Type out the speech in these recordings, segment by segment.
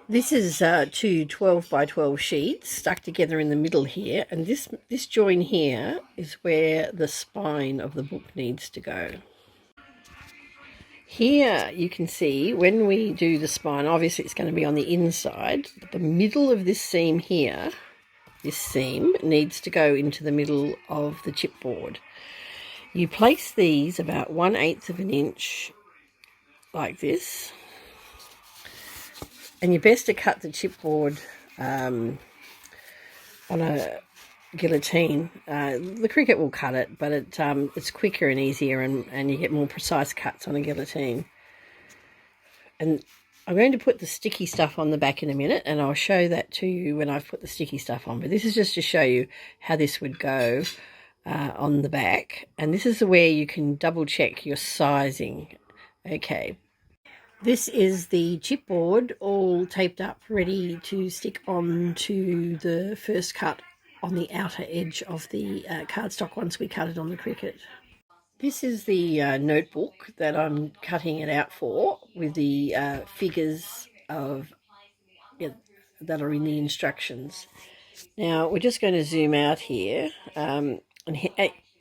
This is two 12 by 12 sheets stuck together in the middle here, and this join here is where the spine of the book needs to go. Here you can see when we do the spine, obviously it's going to be on the inside, but the middle of this seam here, this seam needs to go into the middle of the chipboard. You place these about 1/8 of an inch like this, and you're best to cut the chipboard on a guillotine. The Cricut will cut it, but it's quicker and easier, and you get more precise cuts on a guillotine. And I'm going to put the sticky stuff on the back in a minute, and I'll show that to you when I've put the sticky stuff on. But this is just to show you how this would go on the back. And this is where you can double check your sizing. Okay. This is the chipboard all taped up, ready to stick onto the first cut on the outer edge of the cardstock once we cut it on the Cricut. This is the notebook that I'm cutting it out for, with the figures of that are in the instructions. Now we're just going to zoom out here, and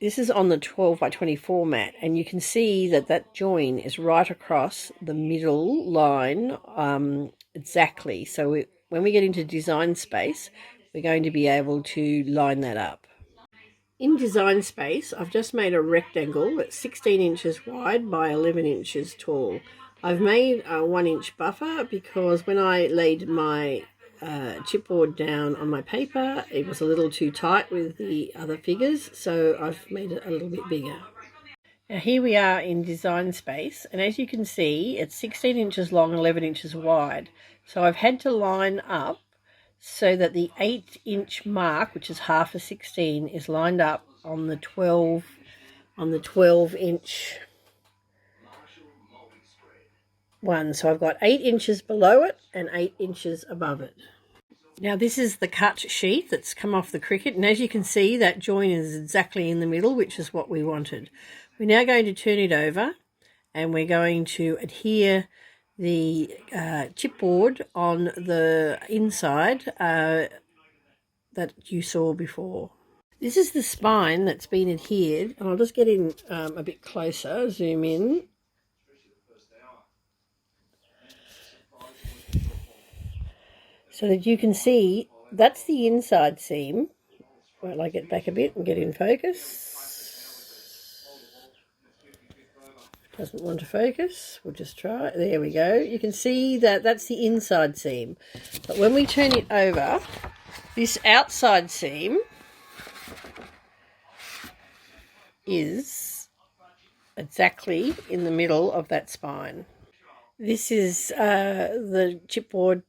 this is on the 12 by 24 mat, and you can see that that join is right across the middle line exactly. So when we get into design space, we're going to be able to line that up. In design space, I've just made a rectangle that's 16 inches wide by 11 inches tall. I've made a 1 inch buffer because when I laid my chipboard down on my paper, it was a little too tight with the other figures, so I've made it a little bit bigger. Now here we are in design space, and as you can see, it's 16 inches long, 11 inches wide. So I've had to line up so that the 8-inch mark, which is half a 16, is lined up on the 12-inch one. So I've got 8 inches below it and 8 inches above it. Now this is the cut sheet that's come off the Cricut, and as you can see, that join is exactly in the middle, which is what we wanted. We're now going to turn it over, and we're going to adhere the chipboard on the inside that you saw before. This is the spine that's been adhered, and I'll just get in a bit closer, zoom in. So that you can see that's the inside seam. Wait, I get back a bit and get in focus. Doesn't want to focus. We'll just try. There we go. You can see that that's the inside seam. But when we turn it over, this outside seam is exactly in the middle of that spine. This is the chipboard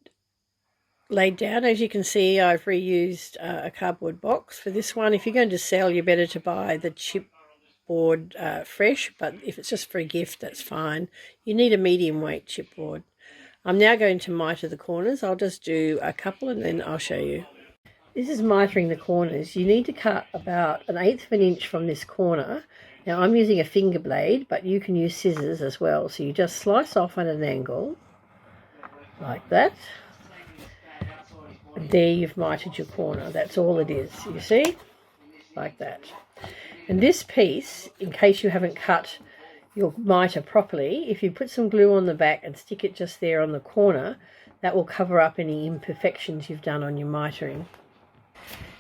laid down. As you can see, I've reused a cardboard box for this one. If you're going to sell, you're better to buy the chipboard fresh, but if it's just for a gift, that's fine. You need a medium weight chipboard. I'm now going to miter the corners. I'll just do a couple and then I'll show you. This is mitering the corners. You need to cut about 1/8 of an inch from this corner. Now I'm using a finger blade, but you can use scissors as well. So you just slice off at an angle like that. And there you've mitered your corner. That's all it is, you see? Like that. And this piece, in case you haven't cut your miter properly, if you put some glue on the back and stick it just there on the corner, that will cover up any imperfections you've done on your mitering.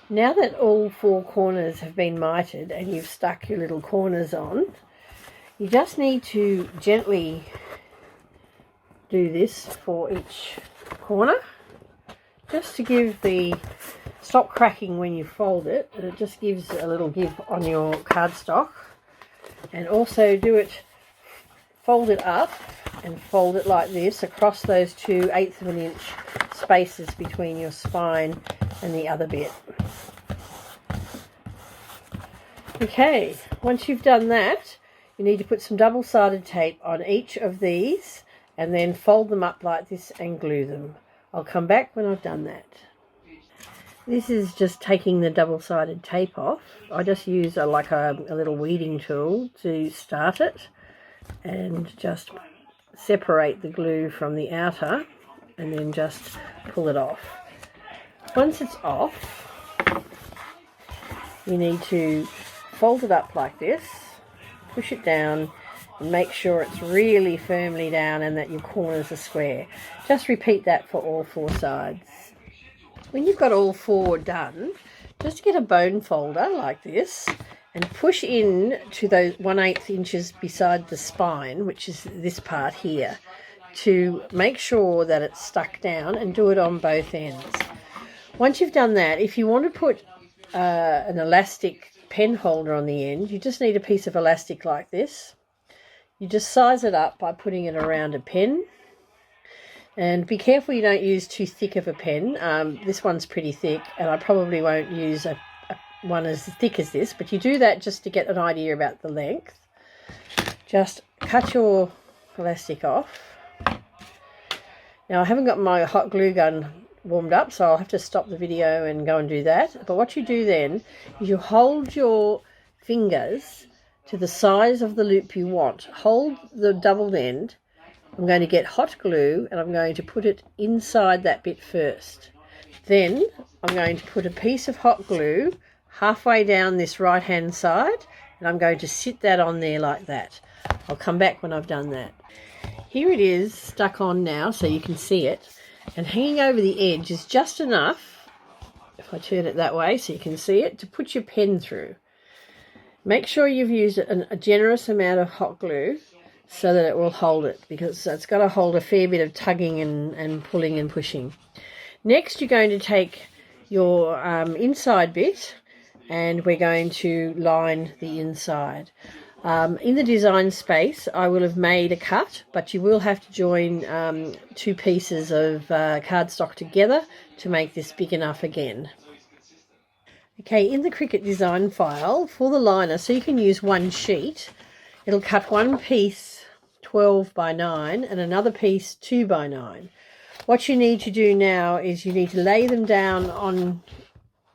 Now that all 4 corners have been mitered and you've stuck your little corners on, you just need to gently do this for each corner, just to give stop cracking when you fold it, and it just gives a little give on your cardstock. And also fold it up and fold it like this across those 2/8 of an inch spaces between your spine and the other bit. Okay, once you've done that, you need to put some double-sided tape on each of these and then fold them up like this and glue them. I'll come back when I've done that. This is just taking the double-sided tape off. I just use a little weeding tool to start it and just separate the glue from the outer and then just pull it off. Once it's off, you need to fold it up like this, push it down, and make sure it's really firmly down and that your corners are square. Just repeat that for all 4 sides. When you've got all 4 done, just get a bone folder like this and push in to those 1/8 inches beside the spine, which is this part here, to make sure that it's stuck down, and do it on both ends. Once you've done that, if you want to put an elastic pen holder on the end, you just need a piece of elastic like this. You just size it up by putting it around a pen, and be careful you don't use too thick of a pen. This one's pretty thick, and I probably won't use one as thick as this, but you do that just to get an idea about the length. Just cut your elastic off. Now I haven't got my hot glue gun warmed up, so I'll have to stop the video and go and do that. But what you do then is you hold your fingers to the size of the loop you want. Hold the doubled end. I'm going to get hot glue and I'm going to put it inside that bit first. Then I'm going to put a piece of hot glue halfway down this right hand side, and I'm going to sit that on there like that. I'll come back when I've done that. Here it is stuck on now so you can see it, and hanging over the edge is just enough, if I turn it that way so you can see it, to put your pen through. Make sure you've used a generous amount of hot glue so that it will hold it, because it's got to hold a fair bit of tugging and pulling and pushing. Next you're going to take your inside bit and we're going to line the inside. In the design space I will have made a cut, but you will have to join 2 pieces of cardstock together to make this big enough again. Okay, in the Cricut design file for the liner, so you can use 1 sheet, it'll cut 1 piece 12 by 9 and another piece 2 by 9. What you need to do now is you need to lay them down on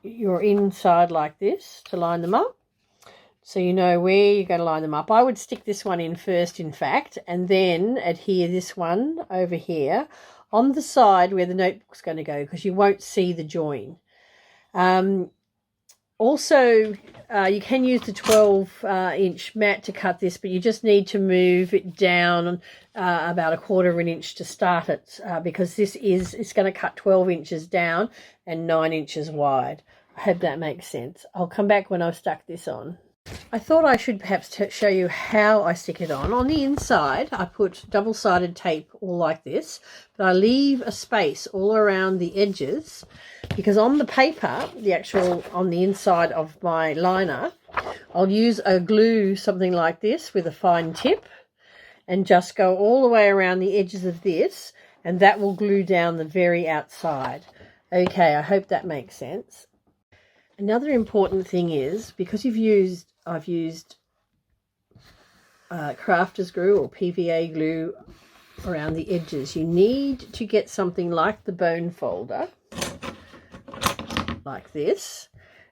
your inside like this to line them up, so you know where you're going to line them up. I would stick this one in first, in fact, and then adhere this one over here on the side where the notebook's going to go, because you won't see the join. Also, you can use the 12-inch mat to cut this, but you just need to move it down about 1/4 inch to start it, because it's going to cut 12 inches down and 9 inches wide. I hope that makes sense. I'll come back when I've stuck this on. I thought I should perhaps show you how I stick it on. On the inside, I put double-sided tape all like this, but I leave a space all around the edges, because on the paper, on the inside of my liner, I'll use a glue, something like this, with a fine tip, and just go all the way around the edges of this, and that will glue down the very outside. Okay, I hope that makes sense. Another important thing is, because I've used crafter's glue or PVA glue around the edges, you need to get something like the bone folder, like this,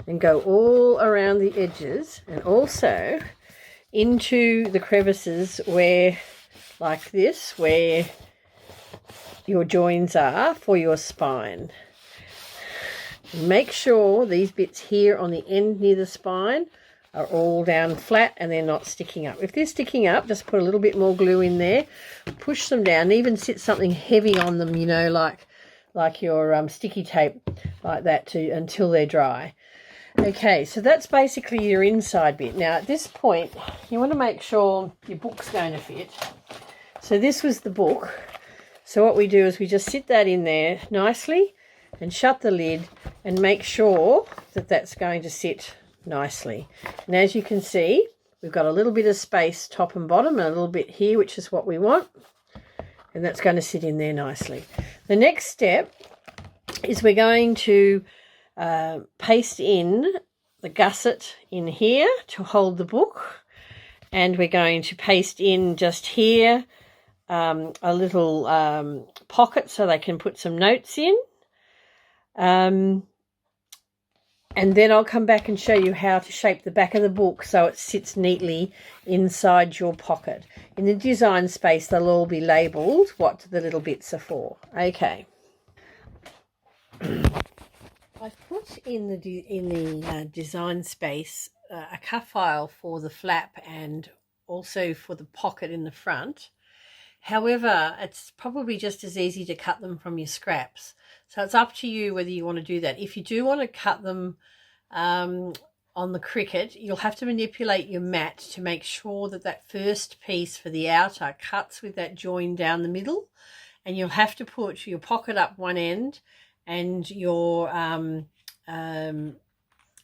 and go all around the edges and also into the crevices where, like this, where your joins are for your spine. Make sure these bits here on the end near the spine are all down flat and they're not sticking up. If they're sticking up, just put a little bit more glue in there, push them down, even sit something heavy on them, you know, like your sticky tape, like that, until they're dry. Okay, so that's basically your inside bit. Now at this point you want to make sure your book's going to fit. So this was the book. So what we do is we just sit that in there nicely and shut the lid and make sure that that's going to sit nicely. And as you can see, we've got a little bit of space top and bottom and a little bit here, which is what we want, and that's going to sit in there nicely. The next step is we're going to paste in the gusset in here to hold the book, and we're going to paste in just here a little pocket so they can put some notes in. And then I'll come back and show you how to shape the back of the book so it sits neatly inside your pocket. In the design space, they'll all be labelled what the little bits are for. Okay. I've put in the design space a cut file for the flap and also for the pocket in the front. However, it's probably just as easy to cut them from your scraps. So it's up to you whether you want to do that. If you do want to cut them on the Cricut, you'll have to manipulate your mat to make sure that that first piece for the outer cuts with that join down the middle. And you'll have to put your pocket up one end and your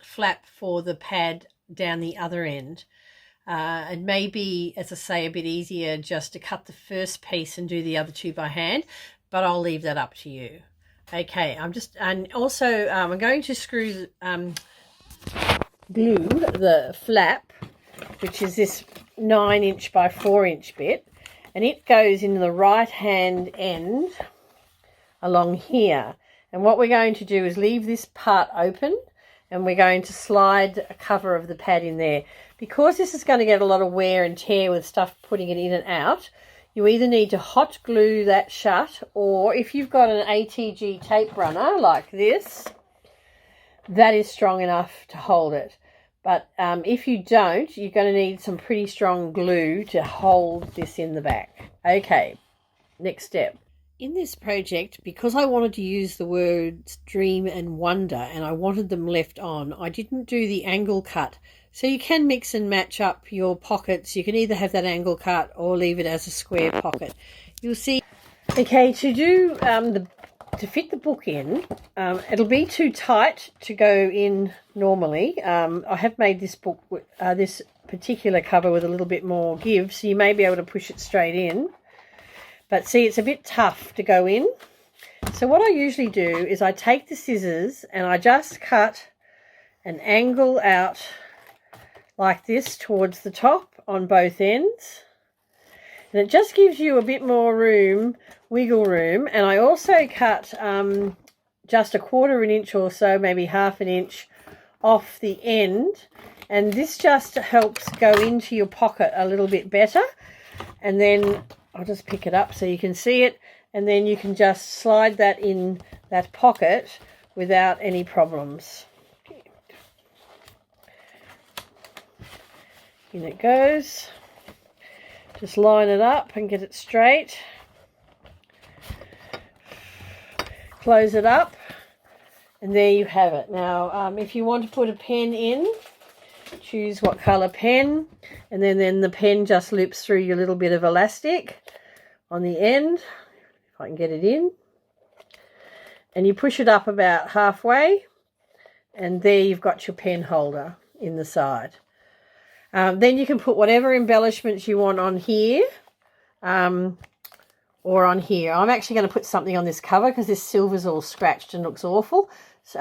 flap for the pad down the other end. It may be, as I say, a bit easier just to cut the first piece and do the other two by hand, but I'll leave that up to you. Okay, I'm going to screw glue the flap, which is this 9" by 4" bit, and it goes in the right hand end along here. And what we're going to do is leave this part open, and we're going to slide a cover of the pad in there. Because this is going to get a lot of wear and tear with stuff putting it in and out, you either need to hot glue that shut, or if you've got an ATG tape runner like this, that is strong enough to hold it. But if you don't, you're going to need some pretty strong glue to hold this in the back. Okay, next step. In this project, because I wanted to use the words dream and wonder and I wanted them left on, I didn't do the angle cut. So you can mix and match up your pockets. You can either have that angle cut or leave it as a square pocket. You'll see. Okay, to do to fit the book in, it'll be too tight to go in normally. I have made this book, this particular cover with a little bit more give, so you may be able to push it straight in. But see, it's a bit tough to go in. So what I usually do is I take the scissors and I just cut an angle out like this towards the top on both ends. And it just gives you a bit more room, wiggle room. And I also cut just 1/4 inch or so, maybe 1/2 inch off the end. And this just helps go into your pocket a little bit better. And then I'll just pick it up so you can see it, and then you can just slide that in that pocket without any problems. In it goes. Just line it up and get it straight. Close it up, and there you have it. Now, if you want to put a pen in, choose what colour pen, and then the pen just loops through your little bit of elastic on the end, if I can get it in, and you push it up about halfway, and there you've got your pen holder in the side. Then you can put whatever embellishments you want on here or on here. I'm actually going to put something on this cover because this silver's all scratched and looks awful. So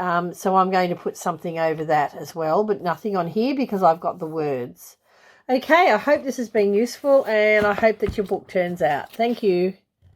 I'm going to put something over that as well, but nothing on here because I've got the words. Okay, I hope this has been useful and I hope that your book turns out. Thank you.